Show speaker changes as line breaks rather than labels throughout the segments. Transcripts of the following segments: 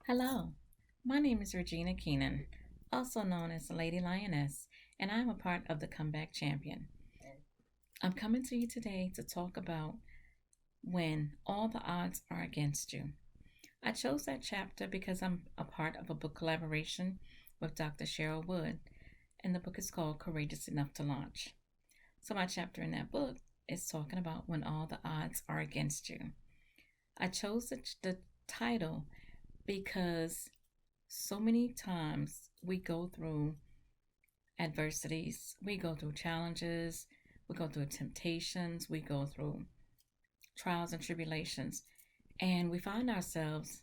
Hello, my name is Regina Kenan, also known as Lady Lioness, and I'm a part of the Comeback Champion. I'm coming to you today to talk about when all the odds are against you. I chose that chapter because I'm a part of a book collaboration with Dr. Cheryl Wood, and the book is called Courageous Enough to Launch. So, my chapter in that book is talking about when all the odds are against you. I chose the title because so many times we go through adversities, we go through challenges, we go through temptations, we go through trials and tribulations, and we find ourselves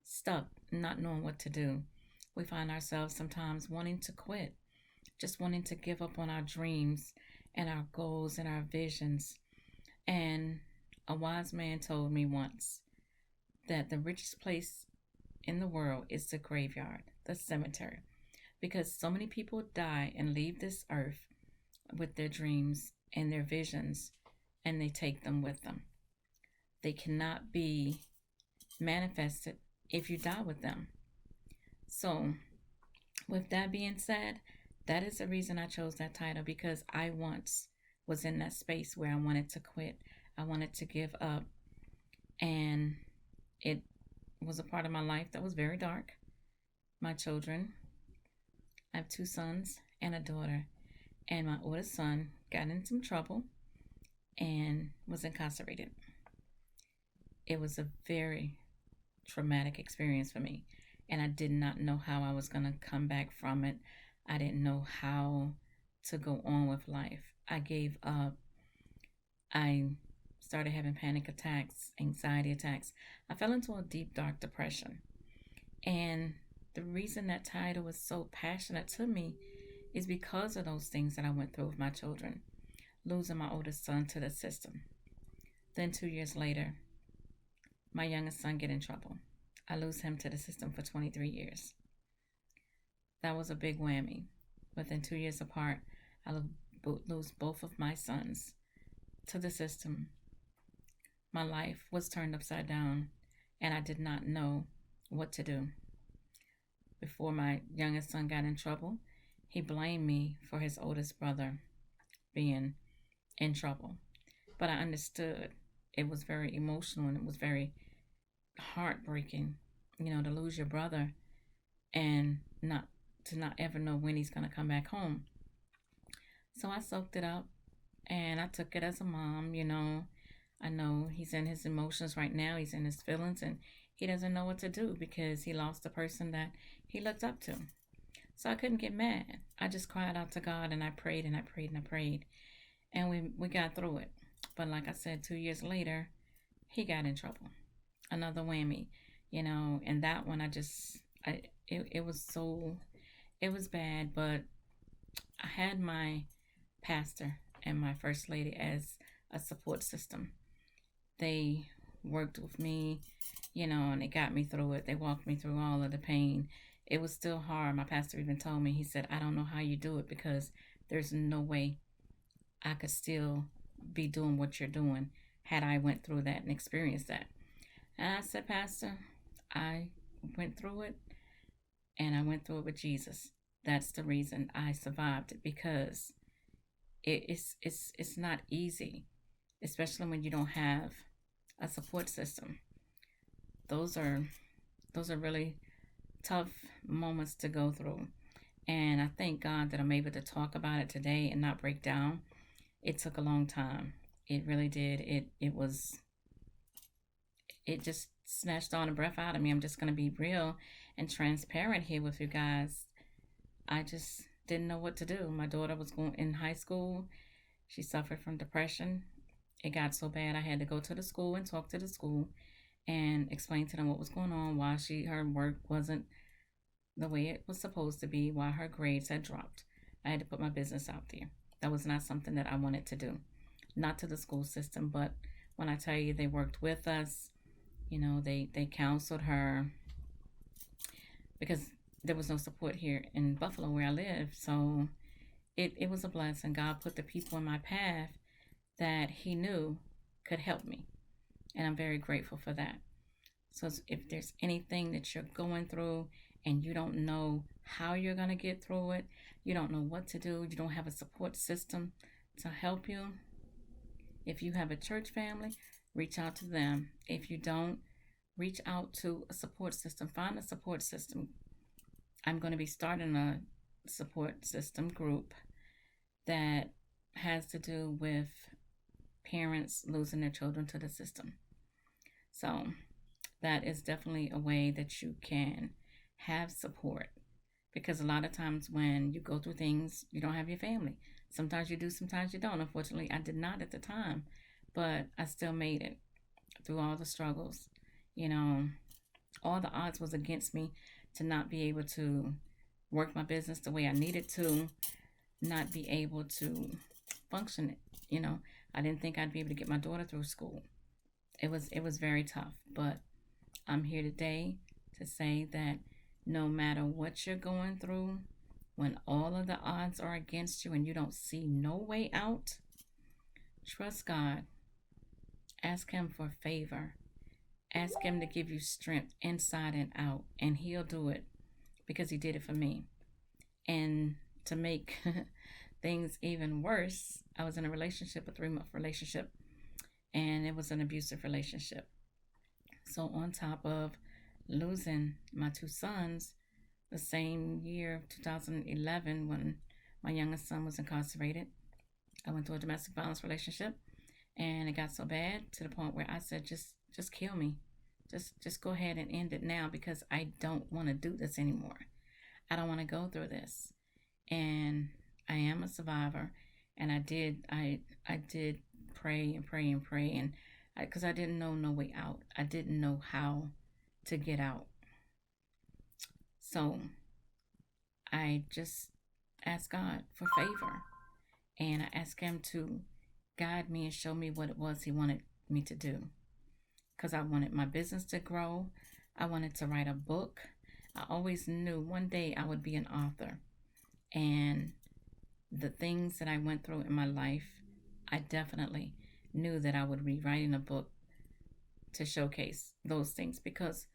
stuck, not knowing what to do. We find ourselves sometimes wanting to quit, just wanting to give up on our dreams and our goals and our visions. And a wise man told me once that the richest place in the world is the graveyard, the cemetery, because so many people die and leave this earth with their dreams and their visions, and they take them with them. They cannot be manifested if you die with them. So, with that being said, that is the reason I chose that title, because I once was in that space where I wanted to quit, I wanted to give up, and it was a part of my life that was very dark. My children, I have two sons and a daughter, and my oldest son got in some trouble and was incarcerated. It was a very traumatic experience for me, and I did not know how I was going to come back from it. I didn't know how to go on with life. I gave up. I started having panic attacks, anxiety attacks. I fell into a deep, dark depression. And the reason that title was so passionate to me is because of those things that I went through with my children, losing my oldest son to the system. Then 2 years later, my youngest son get in trouble. I lose him to the system for 23 years. That was a big whammy. Within 2 years apart, I lose both of my sons to the system. My life was turned upside down, and I did not know what to do. Before my youngest son got in trouble, he blamed me for his oldest brother being in trouble. But I understood. It was very emotional and it was very heartbreaking, to lose your brother and not ever know when he's going to come back home. So I soaked it up and I took it as a mom. I know he's in his emotions right now, he's in his feelings, and he doesn't know what to do because he lost the person that he looked up to. So I couldn't get mad. I just cried out to God, and I prayed and I prayed and I prayed, and we got through it. But like I said, 2 years later, he got in trouble. Another whammy, and that one it was bad. But I had my pastor and my first lady as a support system. They worked with me, and they got me through it. They walked me through all of the pain. It was still hard. My pastor even told me, he said, I don't know how you do it, because there's no way I could still be doing what you're doing had I went through that and experienced that. And I said, Pastor, I went through it, and I went through it with Jesus. That's the reason I survived it, because it's not easy, especially when you don't have a support system. Those are really tough moments to go through. And I thank God that I'm able to talk about it today and not break down. It took a long time. It really did. It just snatched all the breath out of me. I'm just going to be real and transparent here with you guys. I just didn't know what to do. My daughter was going in high school. She suffered from depression. It got so bad I had to go to the school and talk to the school and explain to them what was going on, why her work wasn't the way it was supposed to be, why her grades had dropped. I had to put my business out there. That was not something that I wanted to do. Not to the school system, but when I tell you they worked with us, they counseled her, because there was no support here in Buffalo where I live. So it was a blessing. God put the people in my path that he knew could help me. And I'm very grateful for that. So if there's anything that you're going through and you don't know how you're going to get through it, you don't know what to do, you don't have a support system to help you, if you have a church family, reach out to them. If you don't, reach out to a support system. Find a support system. I'm going to be starting a support system group that has to do with parents losing their children to the system. So that is definitely a way that you can have support, because a lot of times when you go through things, you don't have your family. Sometimes you do, sometimes you don't. Unfortunately, I did not at the time, but I still made it through all the struggles. You know, all the odds was against me to not be able to work my business the way I needed to, not be able to function. You know, I didn't think I'd be able to get my daughter through school. It was very tough, but I'm here today to say that no matter what you're going through, when all of the odds are against you and you don't see no way out, trust God. Ask Him for favor. Ask Him to give you strength inside and out, and He'll do it because He did it for me. And to make things even worse, I was in a relationship, a 3-month relationship, and it was an abusive relationship. So on top of losing my 2 sons, the same year of 2011, when my youngest son was incarcerated, I went through a domestic violence relationship, and it got so bad to the point where I said, just kill me. Just go ahead and end it now, because I don't want to do this anymore. I don't want to go through this. And I am a survivor, and I did pray and pray and pray, and because I didn't know no way out. I didn't know how to get out. So I just asked God for favor, and I asked Him to guide me and show me what it was He wanted me to do, because I wanted my business to grow. I wanted to write a book. I always knew one day I would be an author. And the things that I went through in my life, I definitely knew that I would be writing a book to showcase those things, because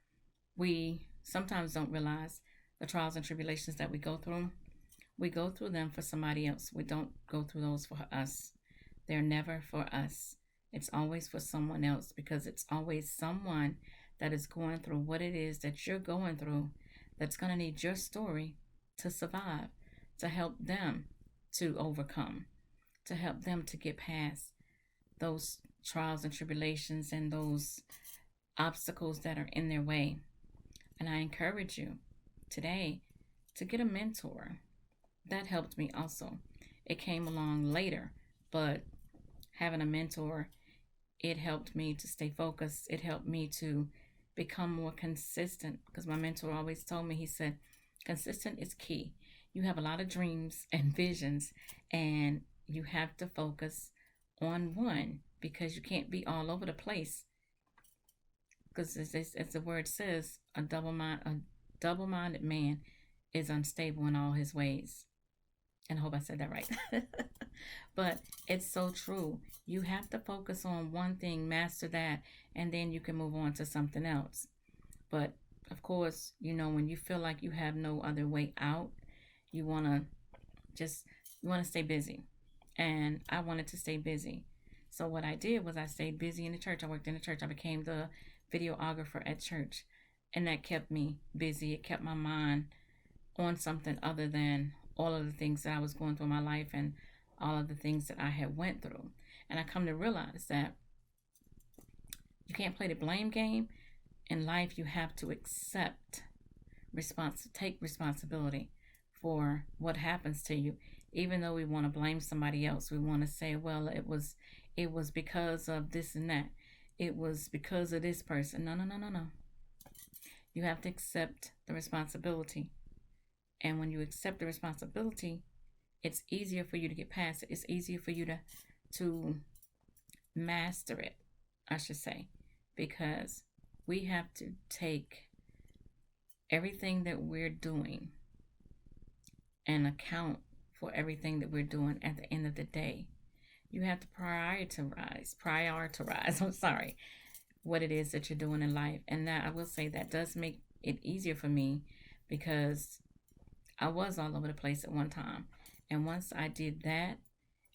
we sometimes don't realize the trials and tribulations that we go through. We go through them for somebody else. We don't go through those for us. They're never for us. It's always for someone else, because it's always someone that is going through what it is that you're going through, that's going to need your story to survive, to help them to overcome, to help them to get past those trials and tribulations and those obstacles that are in their way. And I encourage you today to get a mentor. That helped me also. It came along later, but having a mentor, it helped me to stay focused. It helped me to become more consistent, because my mentor always told me, he said, consistent is key. You have a lot of dreams and visions, and you have to focus on one, because you can't be all over the place. Because as the word says, a double-minded man is unstable in all his ways. And I hope I said that right. But it's so true. You have to focus on one thing, master that, and then you can move on to something else. But of course, when you feel like you have no other way out, you want to stay busy. And I wanted to stay busy. So what I did was I stayed busy in the church. I worked in the church. I became the videographer at church. And that kept me busy. It kept my mind on something other than all of the things that I was going through in my life and all of the things that I had went through. And I come to realize that you can't play the blame game. In life, you have to take responsibility for what happens to you. Even though we want to blame somebody else, we want to say, well, it was because of this and that. It was because of this person. No. You have to accept the responsibility. And when you accept the responsibility, it's easier for you to get past it. It's easier for you to master it, I should say, because we have to take everything that we're doing and account for everything that we're doing at the end of the day. You have to prioritize. I'm sorry. what it is that you're doing in life. And that, I will say, that does make it easier for me, because I was all over the place at one time. And once I did that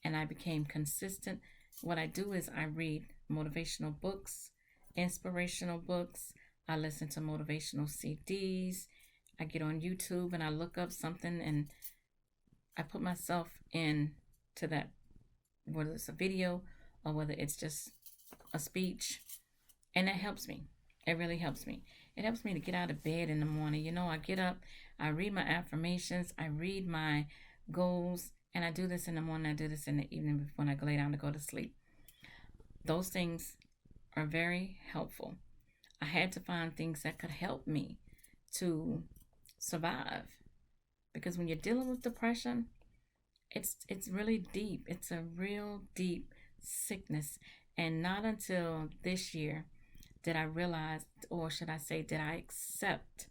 and I became consistent, what I do is I read motivational books, inspirational books. I listen to motivational CDs. I get on YouTube and I look up something and I put myself in to that, whether it's a video or whether it's just a speech. And that helps me. It really helps me. It helps me to get out of bed in the morning. I get up, I read my affirmations, I read my goals, and I do this in the morning, I do this in the evening when I go lay down to go to sleep. Those things are very helpful. I had to find things that could help me to survive, because when you're dealing with depression, it's really deep. It's a real deep sickness. And not until this year did I realize, or should I say, did I accept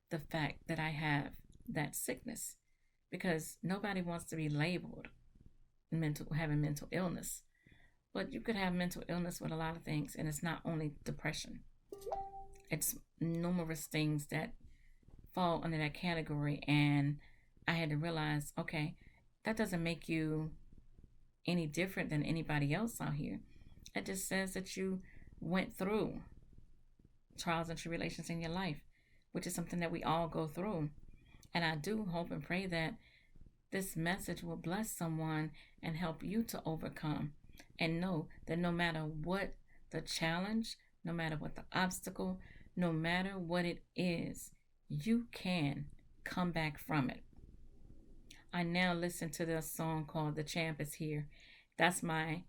the fact that I have that sickness, because nobody wants to be labeled having mental illness. But you could have mental illness with a lot of things, and it's not only depression. It's numerous things that fall under that category. And I had to realize, okay, that doesn't make you any different than anybody else out here. It just says that you went through trials and tribulations in your life, which is something that we all go through. And I do hope and pray that this message will bless someone and help you to overcome, and know that no matter what the challenge, no matter what the obstacle, no matter what it is, you can come back from it. I now listen to this song called "The Champ Is Here." That's my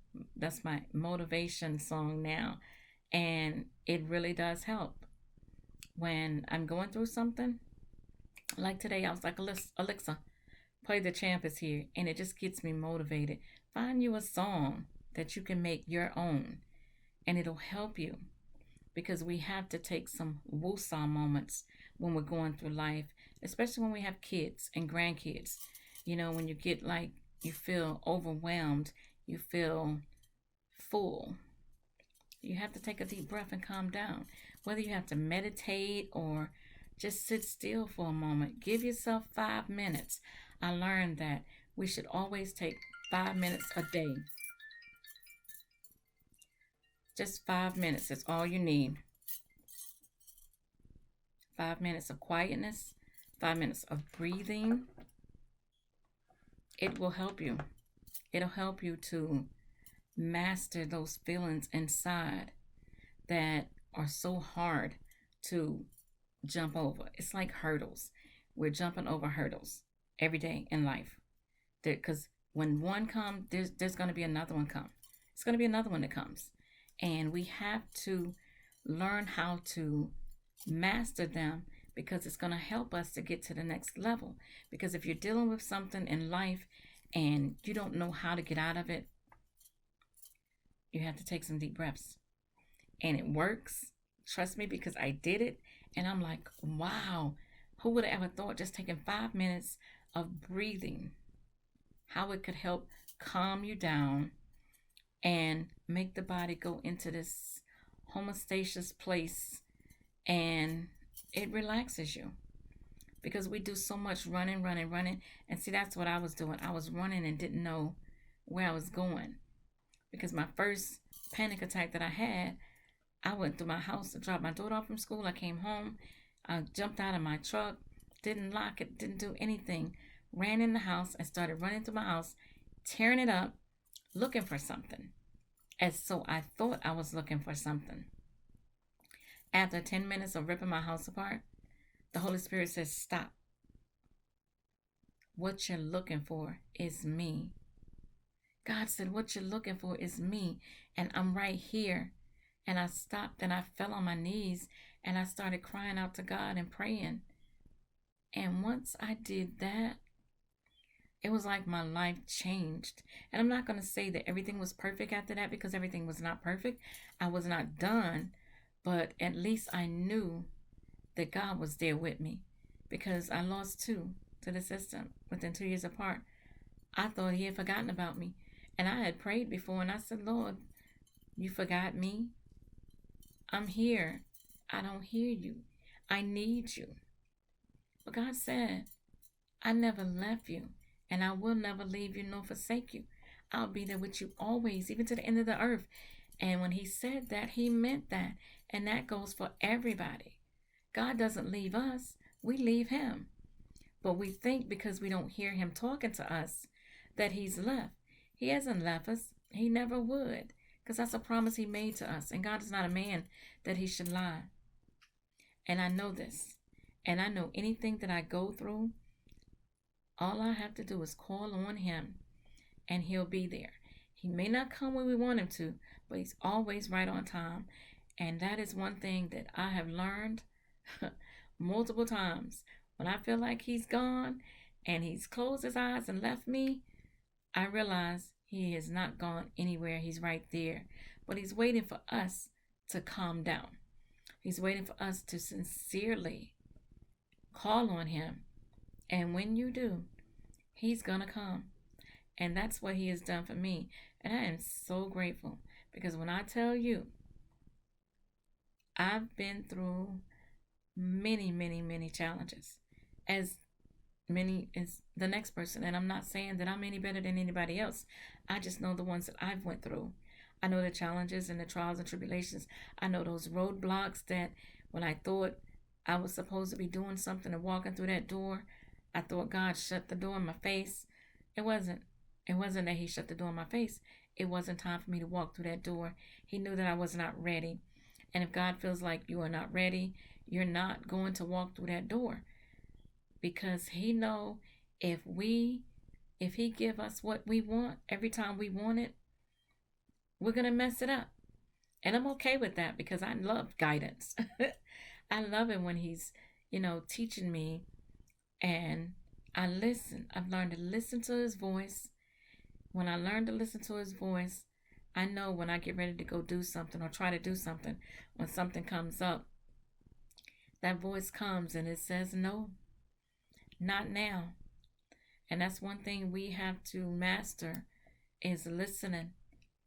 motivation song now, and it really does help when I'm going through something. Like today, I was like, Alexa, play "The Champ Is Here," and it just gets me motivated. Find you a song that you can make your own, and it'll help you, because we have to take some woosah moments when we're going through life, especially when we have kids and grandkids. When you get you feel overwhelmed, you feel full, you have to take a deep breath and calm down. Whether you have to meditate or just sit still for a moment, give yourself 5 minutes. I learned that we should always take 5 minutes a day. Just 5 minutes is all you need. 5 minutes of quietness, 5 minutes of breathing. It will help you. It'll help you to master those feelings inside that are so hard to jump over. It's like hurdles. We're jumping over hurdles every day in life. Because when one comes, there's going to be another one come. It's going to be another one that comes. And we have to learn how to master them, because it's going to help us to get to the next level. Because if you're dealing with something in life and you don't know how to get out of it, you have to take some deep breaths. And it works. Trust me, because I did it. And I'm like, wow, who would have ever thought just taking 5 minutes of breathing, how it could help calm you down and make the body go into this homeostasis place, and it relaxes you. Because we do so much running. And see, that's what I was doing. I was running and didn't know where I was going. Because my first panic attack that I had, I went through my house to drop my daughter off from school. I came home. I jumped out of my truck, didn't lock it, didn't do anything. Ran in the house and started running through my house, tearing it up, looking for something. And so I thought I was looking for something. After 10 minutes of ripping my house apart, the Holy Spirit says, stop. What you're looking for is me. God said, what you're looking for is me. And I'm right here. And I stopped and I fell on my knees and I started crying out to God and praying. And once I did that, it was like my life changed. And I'm not going to say that everything was perfect after that, because everything was not perfect. I was not done. But at least I knew that God was there with me, because I lost 2 to the system within 2 years apart. I thought he had forgotten about me. And I had prayed before and I said, Lord, you forgot me? I'm here. I don't hear you. I need you. But God said, I never left you, and I will never leave you nor forsake you. I'll be there with you always, even to the end of the earth. And when he said that, he meant that. And that goes for everybody. God doesn't leave us, we leave him. But we think because we don't hear him talking to us that he's left. He hasn't left us. He never would. Because that's a promise he made to us. And God is not a man that he should lie. And I know this. And I know anything that I go through, all I have to do is call on him and he'll be there. He may not come when we want him to, but he's always right on time. And that is one thing that I have learned multiple times. When I feel like he's gone and he's closed his eyes and left me, I realize he has not gone anywhere. He's right there. But he's waiting for us to calm down. He's waiting for us to sincerely call on him. And when you do, he's going to come. And that's what he has done for me. And I am so grateful because when I tell you, I've been through many, many, many challenges, as many as the next person. And I'm not saying that I'm any better than anybody else. I just know the ones that I've went through. I know the challenges and the trials and tribulations. I know those roadblocks that when I thought I was supposed to be doing something and walking through that door, I thought God shut the door in my face. It wasn't. It wasn't that he shut the door in my face. It wasn't time for me to walk through that door. He knew that I was not ready. And if God feels like you are not ready, you're not going to walk through that door. Because he know if he give us what we want every time we want it, we're going to mess it up. And I'm okay with that because I love guidance. I love it when he's, teaching me and I listen. I've learned to listen to his voice. When I learn to listen to his voice, I know when I get ready to go do something or try to do something, when something comes up, that voice comes and it says, no, not now. And that's one thing we have to master is listening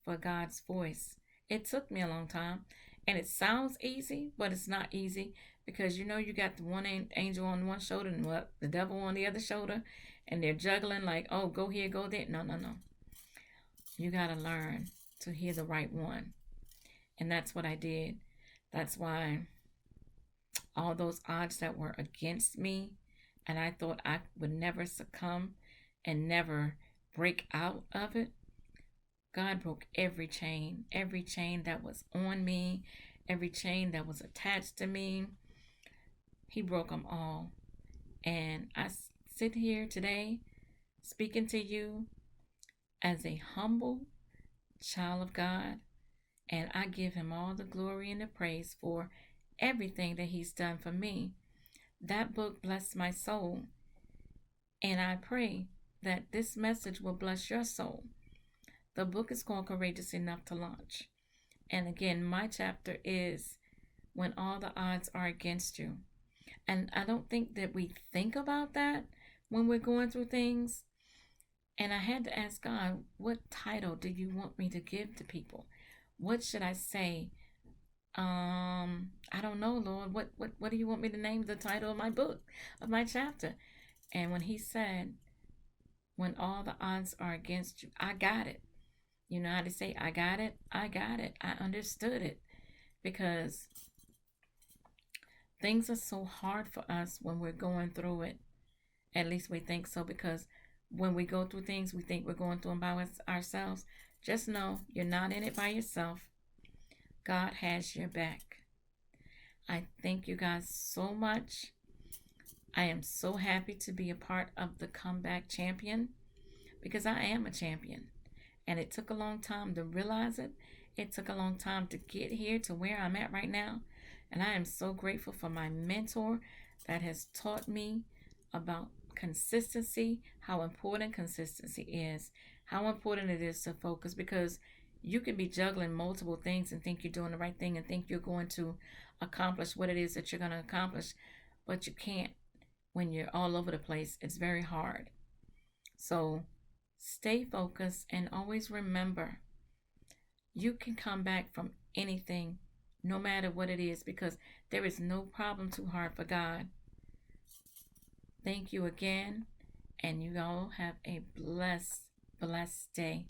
for God's voice. It took me a long time and it sounds easy, but it's not easy because you got the one angel on one shoulder and the devil on the other shoulder and they're juggling like, oh, go here, go there. No. You got to learn to hear the right one. And that's what I did. That's why all those odds that were against me and I thought I would never succumb and never break out of it, God broke every chain that was on me, every chain that was attached to me. He broke them all. And I sit here today speaking to you as a humble child of God, and I give him all the glory and the praise for everything that he's done for me. That book blessed my soul, and I pray that this message will bless your soul. The book is called Courageous Enough to Launch. And again, my chapter is When All the Odds Are Against You. And I don't think that we think about that when we're going through things. And I had to ask God, what title do you want me to give to people? What should I say? I don't know, Lord. What do you want me to name the title of my book, of my chapter? And when he said, when all the odds are against you, I got it. You know how to say, I got it? I got it. I understood it. Because things are so hard for us when we're going through it. At least we think so, because when we go through things, we think we're going through them by ourselves. Just know you're not in it by yourself. God has your back. I thank you guys so much. I am so happy to be a part of the Comeback Champion because I am a champion. And it took a long time to realize it. It took a long time to get here to where I'm at right now. And I am so grateful for my mentor that has taught me about consistency, how important consistency is, how important it is to focus, because you can be juggling multiple things and think you're doing the right thing and think you're going to accomplish what it is that you're going to accomplish, but you can't when you're all over the place. It's very hard. So stay focused and always remember, you can come back from anything no matter what it is, because there is no problem too hard for God. Thank you again, and you all have a blessed day.